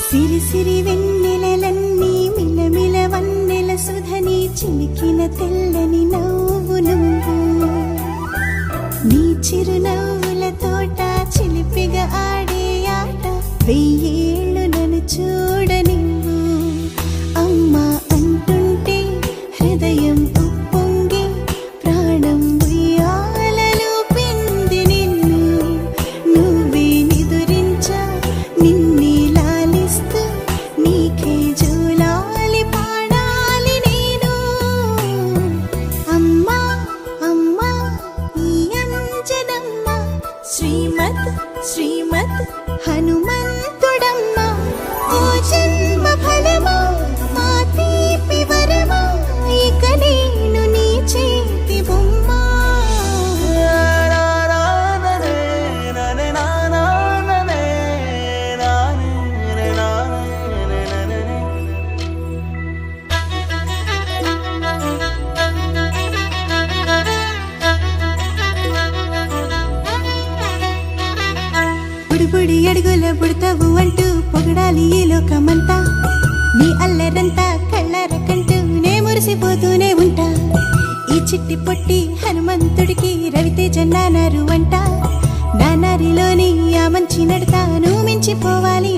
సిరి సిరి వెన్నెలలన్నీ మిలమిల వన్నెల సుధని చిలికిన తెల్లని నవ్వు నువ్వు నీ చిరునవ్వుల తోట చిలిపిగా ఆడే ఆట వెయ్యేళ్ళు నన్ను చూడనివ్వు అమ్మా అంటుంటే హృదయం ఉప్పొంగి ప్రాణం ఉయ్యాలలో పిండి నిన్ను నువ్వే నిదురించా నిన్నే లాలిస్తూ నీకే జోలాలి పాడాలి నేను అమ్మా అమ్మా ఈ అంజనమ్మ శ్రీమత్ శ్రీమత్ హనుమంతుడమ్మ ఓ జన్మ ఫలమా మా తీపి వరమా ఇక నేను నీ చేతి బొమ్మ బుడిబుడి అడుగుల బుడతావు అంటూ పొగడాలి ఈ లోకమంతా నీ అల్లరంతా కళ్ళారకంటూ నే మురిసిపోతూనే ఉంటా ఈ చిట్టి పొట్టి హనుమంతుడికి రవితేజ నానారు అంట నానారిలోని ఆ మంచి నడతాను మించిపోవాలి